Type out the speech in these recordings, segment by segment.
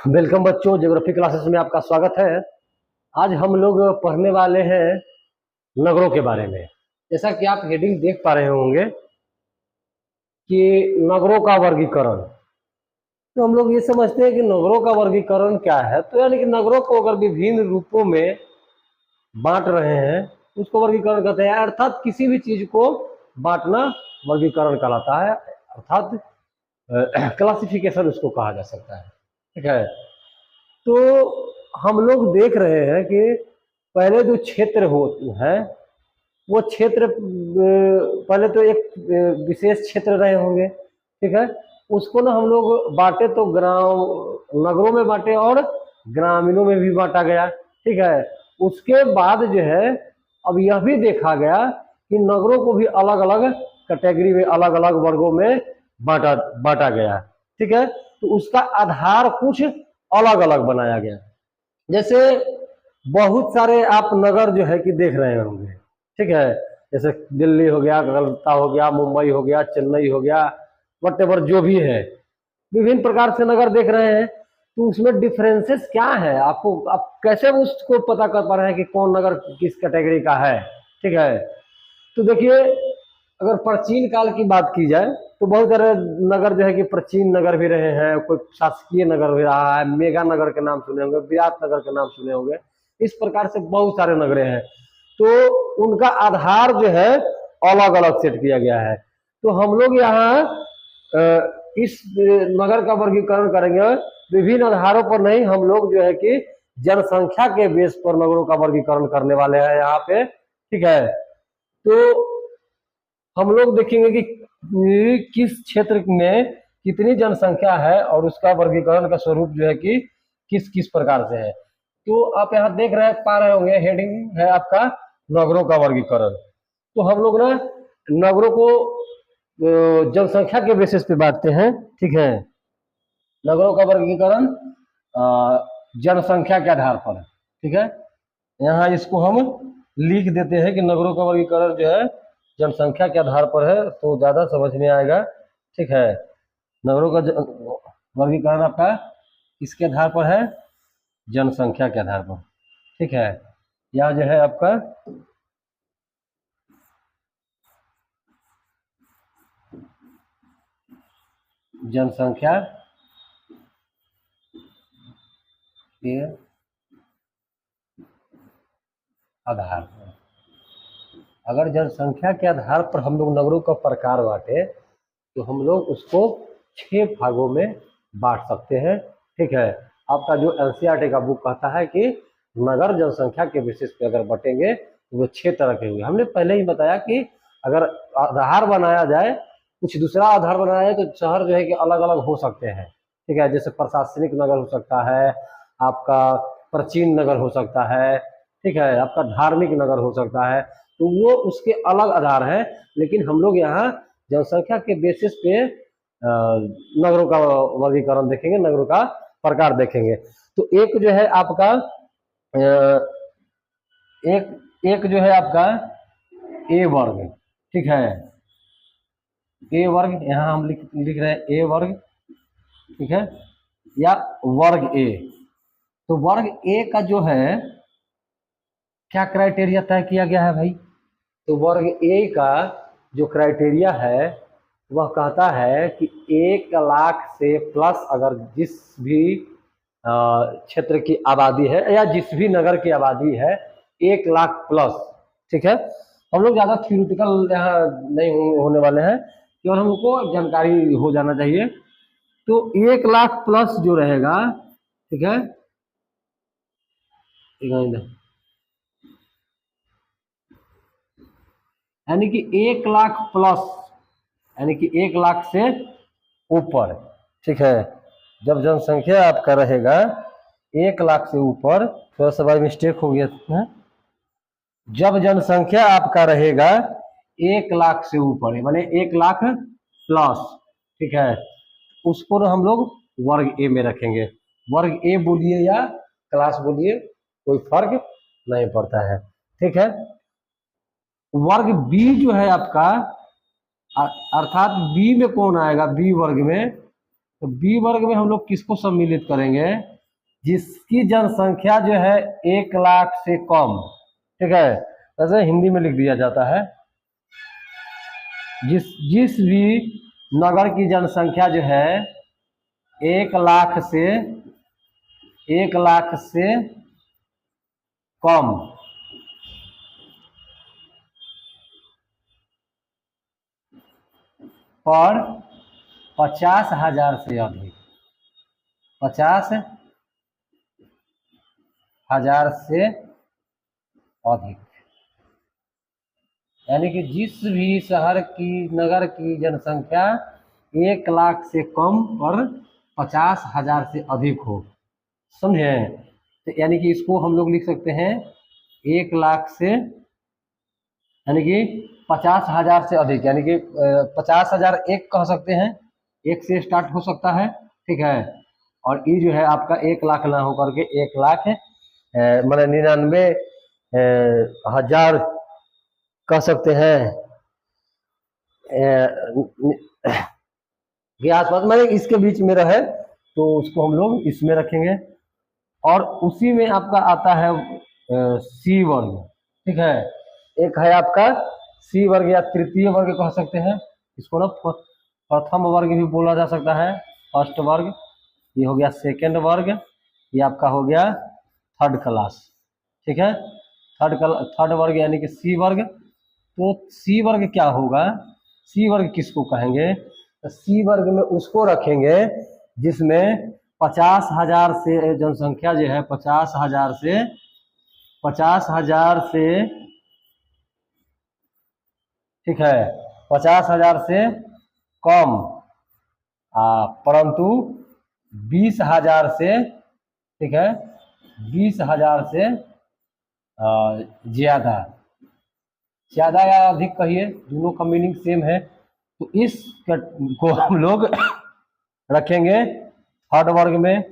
Welcome बच्चों, geography classes में आपका स्वागत है। आज हम लोग पढ़ने वाले हैं नगरों के बारे में। जैसा कि आप हेडिंग देख पा रहे होंगे कि नगरों का वर्गीकरण। तो हम लोग ये समझते हैं कि नगरों का वर्गीकरण क्या है। तो यानी कि नगरों को अगर विभिन्न रूपों में बांट रहे हैं उसको वर्गीकरण कहते हैं। अर्थात किसी भी चीज को बांटना वर्गीकरण कहलाता है, अर्थात क्लासिफिकेशन उसको कहा जा सकता है। ठीक है, तो हम लोग देख रहे हैं कि पहले जो क्षेत्र है वो क्षेत्र पहले तो एक विशेष क्षेत्र रहे होंगे। ठीक है, उसको ना हम लोग बांटे तो नगरों में बांटे और ग्रामीणों में भी बांटा गया। ठीक है, उसके बाद जो है अब यह भी देखा गया कि नगरों को भी अलग अलग कैटेगरी में, अलग अलग वर्गों में बांटा बांटा गया। ठीक है, तो उसका आधार कुछ अलग अलग बनाया गया। जैसे बहुत सारे आप नगर जो है कि देख रहे होंगे। ठीक है, जैसे दिल्ली हो गया, कलकत्ता हो गया, मुंबई हो गया, चेन्नई हो गया, वटेवर जो भी है, विभिन्न प्रकार से नगर देख रहे हैं। तो उसमें डिफरेंसेस क्या है, आपको आप कैसे उसको पता कर पा रहे हैं कि कौन नगर किस कैटेगरी का है। ठीक है, तो देखिए, अगर प्राचीन काल की बात की जाए तो बहुत सारे नगर जो है कि प्राचीन नगर भी रहे हैं, कोई शासकीय नगर भी रहा है, मेगा नगर के नाम सुने होंगे, विराट नगर के नाम सुने होंगे। इस प्रकार से बहुत सारे नगरे हैं, तो उनका आधार जो है अलग अलग सेट किया गया है। तो हम लोग यहाँ इस नगर का वर्गीकरण करेंगे विभिन्न आधारों पर नहीं, हम लोग जो है कि जनसंख्या के बेस पर नगरों का वर्गीकरण करने वाले हैं यहाँ पे। ठीक है, तो हम लोग देखेंगे कि किस क्षेत्र में कितनी जनसंख्या है और उसका वर्गीकरण का स्वरूप जो है कि किस किस प्रकार से है। तो आप यहाँ देख पा रहे होंगे, हेडिंग है आपका नगरों का वर्गीकरण। तो हम लोग ना नगरों को जनसंख्या के बेसिस पे बांटते हैं। ठीक है, नगरों का वर्गीकरण जनसंख्या के आधार पर। ठीक है, यहाँ इसको हम लिख देते हैं कि नगरों का वर्गीकरण जो है जनसंख्या के आधार पर है, तो ज्यादा समझ में आएगा। ठीक है, नगरों का वर्गीकरण आपका किसके आधार पर है? जनसंख्या के आधार पर। ठीक है, यह जो है आपका जनसंख्या के आधार पर। अगर जनसंख्या के आधार पर हम लोग नगरों का प्रकार बांटे तो हम लोग उसको 6 भागों में बांट सकते हैं। ठीक है, आपका जो एनसीईआरटी का बुक कहता है कि नगर जनसंख्या के बेसिस पे अगर बटेंगे तो वो 6 तरह के होंगे। हमने पहले ही बताया कि अगर आधार बनाया जाए, कुछ दूसरा आधार बनाया जाए, तो शहर जो है कि अलग अलग हो सकते हैं। ठीक है, जैसे प्रशासनिक नगर हो सकता है, आपका प्राचीन नगर हो सकता है, ठीक है, आपका धार्मिक नगर हो सकता है, तो वो उसके अलग आधार है। लेकिन हम लोग यहाँ जनसंख्या के बेसिस पे नगरों का वर्गीकरण देखेंगे, नगरों का प्रकार देखेंगे। तो एक जो है आपका एक जो है आपका ए वर्ग। ठीक है, ए वर्ग यहाँ हम लिख रहे हैं ए वर्ग। ठीक है, या वर्ग ए। तो वर्ग ए का जो है क्या क्राइटेरिया तय किया गया है भाई? तो वर्ग ए का जो क्राइटेरिया है वह कहता है कि 1 लाख से प्लस अगर जिस भी क्षेत्र की आबादी है या जिस भी नगर की आबादी है 1 लाख प्लस। ठीक है, हम लोग ज्यादा थ्योरेटिकल यहाँ नहीं होने वाले हैं, केवल हमको जानकारी हो जाना चाहिए। तो 1 लाख प्लस जो रहेगा, ठीक है, यानी कि 1 लाख प्लस, यानी कि 1 लाख से ऊपर। ठीक है, जब जनसंख्या आपका रहेगा 1 लाख से ऊपर, थोड़ा सा बाय मिस्टेक हो गया है, जब जनसंख्या आपका रहेगा 1 लाख से ऊपर, माने 1 लाख प्लस, ठीक है, उसको ना हम लोग वर्ग ए में रखेंगे। वर्ग ए बोलिए या क्लास बोलिए, कोई फर्क नहीं पड़ता है। ठीक है, वर्ग बी जो है आपका, अर्थात बी में कौन आएगा? बी वर्ग में, तो बी वर्ग में हम लोग किसको सम्मिलित करेंगे? जिसकी जनसंख्या जो है 1 लाख से कम, ठीक है, ऐसे हिंदी में लिख दिया जाता है। जिस भी नगर की जनसंख्या जो है 1 लाख से कम पर 50,000 से अधिक, 50,000 से अधिक, यानी कि जिस भी शहर की नगर की जनसंख्या 1 लाख से कम और 50,000 से अधिक हो, समझे। तो यानी कि इसको हम लोग लिख सकते हैं 1 लाख से, यानी कि 50,000 से अधिक, यानी कि 50,000 एक कह सकते हैं, एक से स्टार्ट हो सकता है, ठीक है। और ये जो है आपका 1 लाख ना होकर के 1 लाख मतलब 99,000 कह सकते हैं के आसपास, मतलब इसके बीच में रहे तो उसको हम लोग इसमें रखेंगे। और उसी में आपका आता है सी वर्ग, ठीक है। एक है आपका सी वर्ग या तृतीय वर्ग कह सकते हैं इसको ना, प्रथम वर्ग भी बोला जा सकता है, फर्स्ट वर्ग। ये हो गया सेकेंड वर्ग, ये आपका हो गया थर्ड क्लास, ठीक है। थर्ड वर्ग यानी कि सी वर्ग। तो सी वर्ग क्या होगा, सी वर्ग किसको कहेंगे, तो सी वर्ग में उसको रखेंगे जिसमें 50,000 से जनसंख्या जो है 50,000 से, ठीक है, 50,000 से कम, परंतु 20,000 से, ठीक है, 20,000 से ज्यादा या अधिक कहिए, दोनों का मीनिंग सेम है। तो इस को हम लोग रखेंगे थर्ड वर्ग में।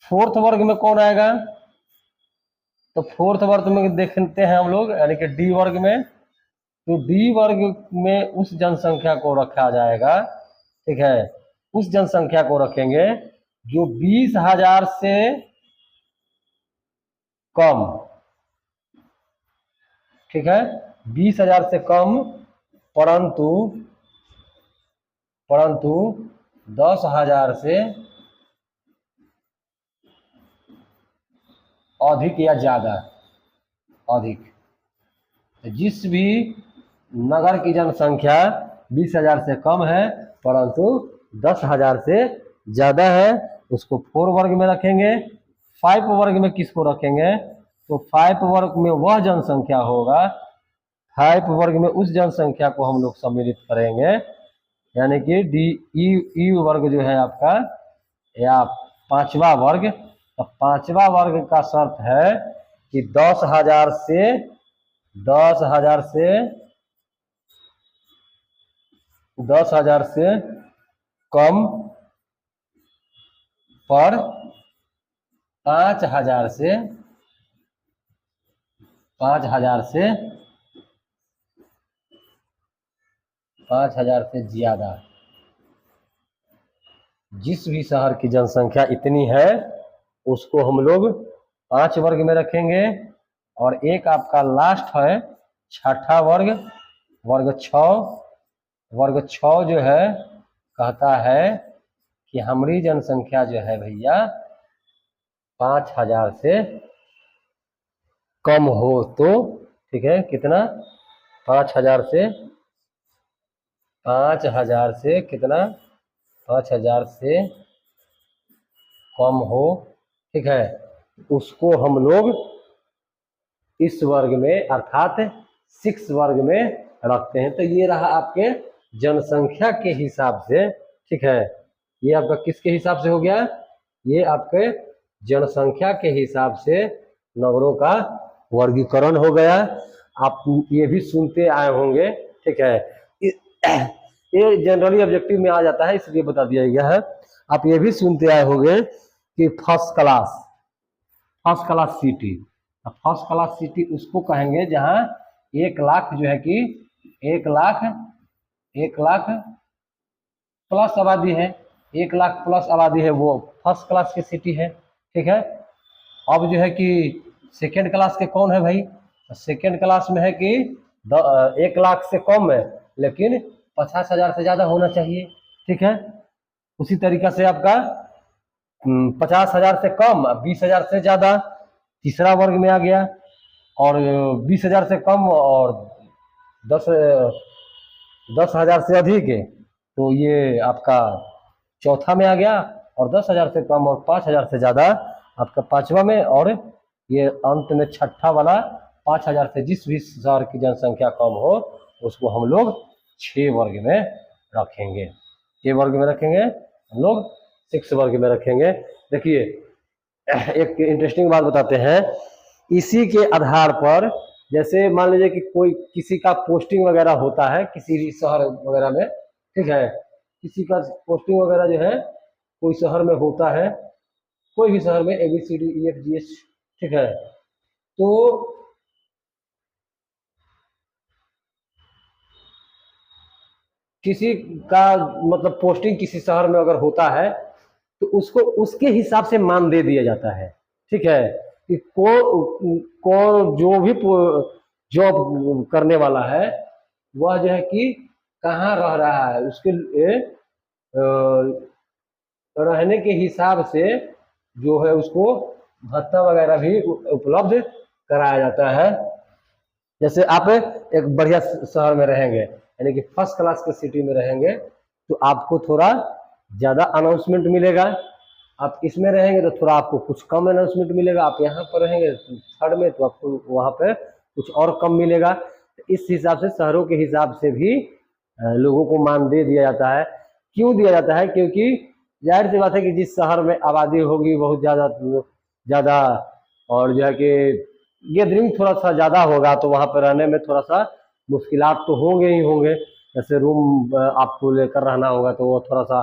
फोर्थ वर्ग में कौन आएगा, तो फोर्थ वर्ग में देखते हैं हम लोग, यानी कि डी वर्ग में। तो डी वर्ग में उस जनसंख्या को रखा जाएगा, ठीक है, उस जनसंख्या को रखेंगे जो 20,000 से कम, ठीक है, 20,000 से कम, परंतु 10,000 से अधिक या ज्यादा, अधिक। जिस भी नगर की जनसंख्या 20,000 से कम है परंतु 10,000 से ज्यादा है, उसको 4 वर्ग में रखेंगे। 5 वर्ग में किसको रखेंगे, तो 5 वर्ग में वह जनसंख्या होगा, 5 वर्ग में उस जनसंख्या को हम लोग सम्मिलित करेंगे, यानी कि डी ई वर्ग जो है आपका, या पांचवा वर्ग। तो पांचवा वर्ग का शर्त है कि 10,000 से कम पर 5,000 से ज्यादा। जिस भी शहर की जनसंख्या इतनी है उसको हम लोग 5 वर्ग में रखेंगे। और एक आपका लास्ट है छठा वर्ग, वर्ग 6 जो है कहता है कि हमारी जनसंख्या जो है भैया 5,000 से कम हो तो, ठीक है, कितना, 5,000 से कितना, 5,000 से कम हो, ठीक है, उसको हम लोग इस वर्ग में अर्थात 6 वर्ग में रखते हैं। तो ये रहा आपके जनसंख्या के हिसाब से, ठीक है, ये आपका किसके हिसाब से हो गया, ये आपके जनसंख्या के हिसाब से नगरों का वर्गीकरण हो गया। आप ये भी सुनते आए होंगे, ठीक है, ये जनरली ऑब्जेक्टिव में आ जाता है इसलिए बता दिया गया है। आप ये भी सुनते आए होंगे कि first class city, first class city उसको कहेंगे जहां 1 लाख जो है कि 1 लाख प्लस आबादी है, 1 लाख प्लस आबादी है, वो फर्स्ट क्लास की सिटी है, ठीक है। अब जो है कि सेकेंड क्लास के कौन है भाई, सेकेंड क्लास में है कि 1 लाख से कम है लेकिन 50,000 से ज़्यादा होना चाहिए। ठीक है। उसी तरीका से आपका 50,000 से कम 20,000 से ज़्यादा तीसरा वर्ग में आ गया, और 20,000 से कम और 10,000 से अधिक है तो ये आपका चौथा में आ गया, और 10,000 से कम और 5,000 से ज़्यादा आपका पांचवा में, और ये अंत में छठा वाला 5,000 से जिस भी शहर की जनसंख्या कम हो उसको हम लोग 6 वर्ग में रखेंगे। 6 वर्ग में रखेंगे हम लोग, 6 वर्ग में रखेंगे। देखिए एक इंटरेस्टिंग बात बताते हैं, इसी के आधार पर जैसे मान लीजिए कि कोई किसी का पोस्टिंग वगैरह होता है किसी शहर वगैरह में, ठीक है, किसी का पोस्टिंग वगैरह जो है कोई शहर में होता है, कोई भी शहर में ABCDEFGH, ठीक है, तो किसी का मतलब पोस्टिंग किसी शहर में अगर होता है तो उसको उसके हिसाब से मान दे दिया जाता है। ठीक है, कि कौन जो भी जॉब करने वाला है वह जो है कि कहाँ रह रहा है उसके लिए रहने के हिसाब से जो है उसको भत्ता वगैरह भी उपलब्ध कराया जाता है। जैसे आप एक बढ़िया शहर में रहेंगे यानी कि फर्स्ट क्लास के सिटी में रहेंगे तो आपको थोड़ा ज़्यादा अनाउंसमेंट मिलेगा, आप इसमें रहेंगे तो थोड़ा आपको कुछ कम अनाउंसमेंट मिलेगा, आप यहाँ पर रहेंगे थर्ड में तो आपको वहाँ पे कुछ और कम मिलेगा। इस हिसाब से शहरों के हिसाब से भी लोगों को मान दे दिया जाता है। क्यों दिया जाता है? क्योंकि जाहिर सी बात है कि जिस शहर में आबादी होगी बहुत ज़्यादा और जो है कि गैदरिंग थोड़ा सा ज़्यादा होगा तो वहाँ पर रहने में थोड़ा सा मुश्किलात तो होंगे ही होंगे। जैसे रूम आपको लेकर रहना होगा तो वो थोड़ा सा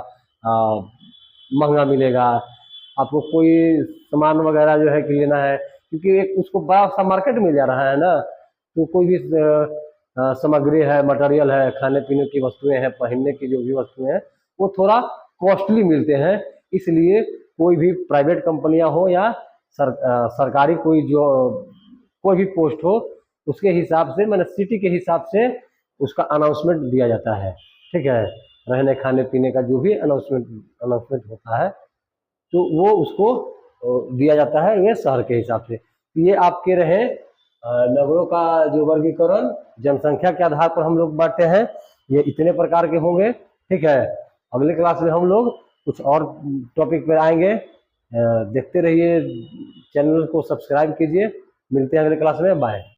महंगा मिलेगा, आपको कोई सामान वगैरह जो है कि लेना है क्योंकि एक उसको बड़ा सा मार्केट मिल जा रहा है ना, तो कोई भी सामग्री है, मटेरियल है, खाने पीने की वस्तुएं हैं, पहनने की जो भी वस्तुएं हैं वो थोड़ा कॉस्टली मिलते हैं। इसलिए कोई भी प्राइवेट कंपनियां हो या सरकारी कोई भी पोस्ट हो उसके हिसाब से मैंने सिटी के हिसाब से उसका अनाउंसमेंट दिया जाता है। ठीक है, रहने खाने पीने का जो भी अनाउंसमेंट होता है तो वो उसको दिया जाता है ये शहर के हिसाब से। ये आपके रहे नगरों का जो वर्गीकरण जनसंख्या के आधार पर हम लोग बांटते हैं, ये इतने प्रकार के होंगे। ठीक है, अगले क्लास में हम लोग कुछ और टॉपिक पर आएंगे। देखते रहिए, चैनल को सब्सक्राइब कीजिए। मिलते हैं अगले क्लास में, बाय।